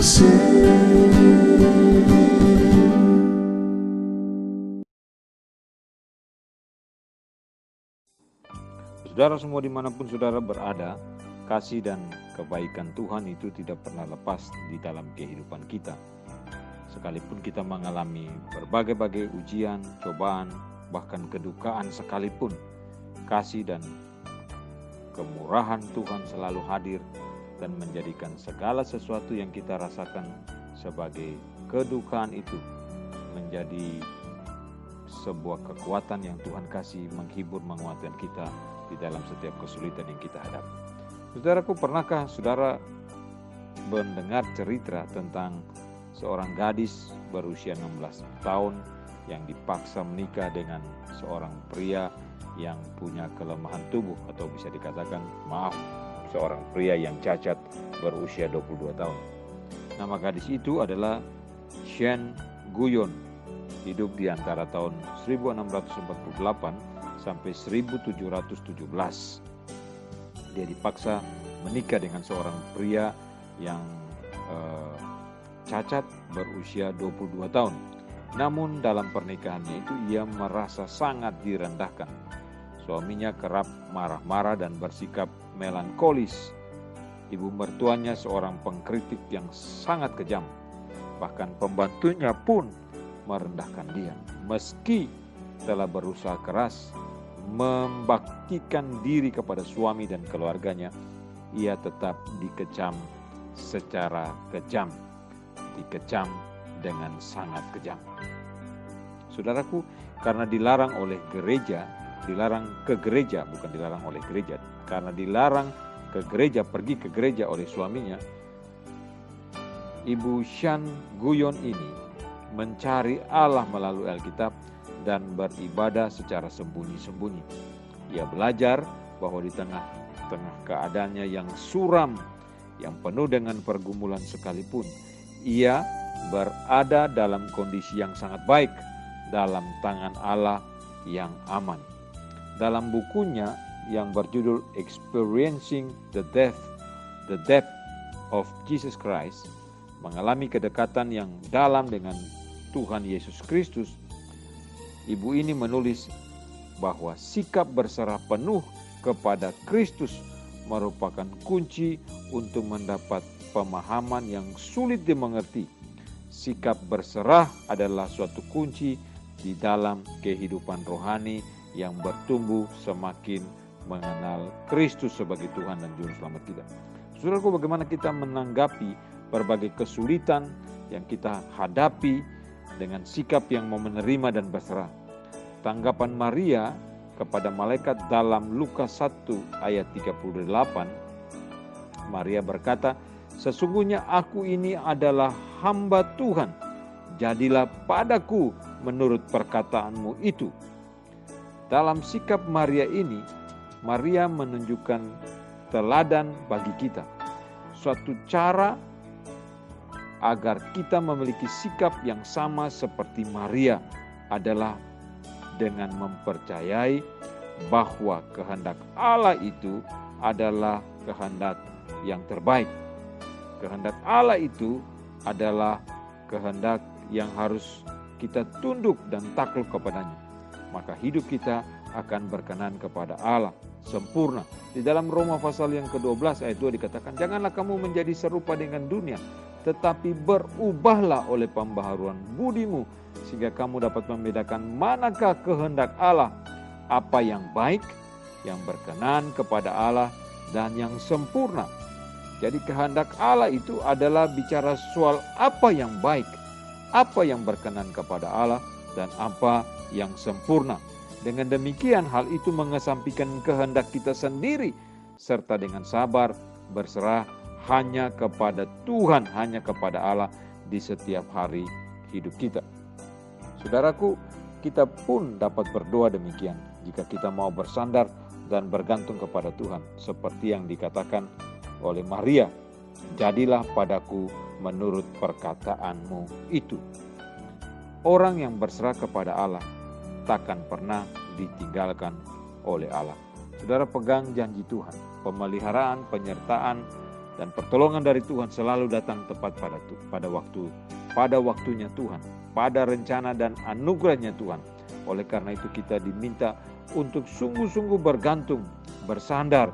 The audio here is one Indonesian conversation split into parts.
kasih. Saudara semua dimanapun saudara berada, kasih dan kebaikan Tuhan itu tidak pernah lepas di dalam kehidupan kita. Sekalipun kita mengalami berbagai-bagai ujian, cobaan, bahkan kedukaan sekalipun, kasih dan kemurahan Tuhan selalu hadir dan menjadikan segala sesuatu yang kita rasakan sebagai kedukaan itu menjadi sebuah kekuatan yang Tuhan kasih menghibur, menguatkan kita di dalam setiap kesulitan yang kita hadapi. Saudaraku, pernahkah saudara mendengar cerita tentang seorang gadis berusia 16 tahun yang dipaksa menikah dengan seorang pria yang punya kelemahan tubuh, atau bisa dikatakan, seorang pria yang cacat berusia 22 tahun. Nama gadis itu adalah Shen Guyon, hidup di antara tahun 1648 sampai 1717. Dia dipaksa menikah dengan seorang pria yang cacat berusia 22 tahun. Namun dalam pernikahannya itu ia merasa sangat direndahkan. Suaminya kerap marah-marah dan bersikap melankolis. Ibu mertuanya seorang pengkritik yang sangat kejam. Bahkan pembantunya pun merendahkan dia. Meski telah berusaha keras membaktikan diri kepada suami dan keluarganya, ia tetap dikecam secara kejam, dikecam dengan sangat kejam. Saudaraku, karena dilarang oleh gereja, dilarang ke gereja, bukan dilarang oleh gereja, karena dilarang ke gereja, pergi ke gereja oleh suaminya, Ibu Shan Guyon ini mencari Allah melalui Alkitab dan beribadah secara sembunyi-sembunyi. Ia belajar bahwa di tengah-tengah keadaannya yang suram, yang penuh dengan pergumulan sekalipun, ia berada dalam kondisi yang sangat baik, dalam tangan Allah yang aman. Dalam bukunya yang berjudul Experiencing the Depth of Jesus Christ, mengalami kedekatan yang dalam dengan Tuhan Yesus Kristus, ibu ini menulis bahwa sikap berserah penuh kepada Kristus merupakan kunci untuk mendapat pemahaman yang sulit dimengerti. Sikap berserah adalah suatu kunci di dalam kehidupan rohani yang bertumbuh semakin mengenal Kristus sebagai Tuhan dan Juru Selamat kita. Saudaraku, bagaimana kita menanggapi berbagai kesulitan yang kita hadapi dengan sikap yang mau menerima dan berserah? Tanggapan Maria kepada malaikat dalam Lukas 1 ayat 38, Maria berkata, "Sesungguhnya aku ini adalah hamba Tuhan, jadilah padaku menurut perkataanmu itu." Dalam sikap Maria ini, Maria menunjukkan teladan bagi kita. Suatu cara agar kita memiliki sikap yang sama seperti Maria adalah dengan mempercayai bahwa kehendak Allah itu adalah kehendak yang terbaik. Kehendak Allah itu adalah kehendak yang harus kita tunduk dan takluk kepadanya. Maka hidup kita akan berkenan kepada Allah sempurna. Di dalam Roma pasal yang ke-12 ayat 2 dikatakan, "Janganlah kamu menjadi serupa dengan dunia, tetapi berubahlah oleh pembaharuan budimu, sehingga kamu dapat membedakan manakah kehendak Allah, apa yang baik, yang berkenan kepada Allah, dan yang sempurna." Jadi kehendak Allah itu adalah bicara soal apa yang baik, apa yang berkenan kepada Allah, dan apa yang sempurna. Dengan demikian hal itu mengesampingkan kehendak kita sendiri, serta dengan sabar berserah hanya kepada Tuhan, hanya kepada Allah di setiap hari hidup kita. Saudaraku, kita pun dapat berdoa demikian jika kita mau bersandar dan bergantung kepada Tuhan, seperti yang dikatakan oleh Maria, "Jadilah padaku menurut perkataanmu itu." Orang yang berserah kepada Allah takkan pernah ditinggalkan oleh Allah. Saudara, pegang janji Tuhan, pemeliharaan, penyertaan, dan pertolongan dari Tuhan selalu datang tepat pada waktunya Tuhan, pada rencana dan anugerahnya Tuhan. Oleh karena itu kita diminta untuk sungguh-sungguh bergantung, bersandar,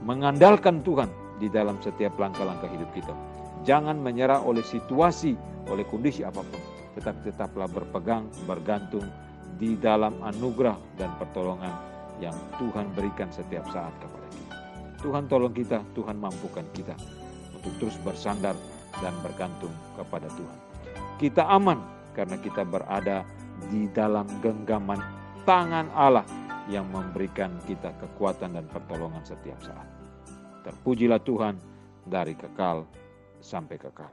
mengandalkan Tuhan di dalam setiap langkah-langkah hidup kita. Jangan menyerah oleh situasi, oleh kondisi apapun, tetapi tetaplah berpegang, bergantung di dalam anugerah dan pertolongan yang Tuhan berikan setiap saat kepada kita. Tuhan tolong kita, Tuhan mampukan kita untuk terus bersandar dan bergantung kepada Tuhan. Kita aman karena kita berada di dalam genggaman tangan Allah yang memberikan kita kekuatan dan pertolongan setiap saat. Terpujilah Tuhan dari kekal sampai kekal.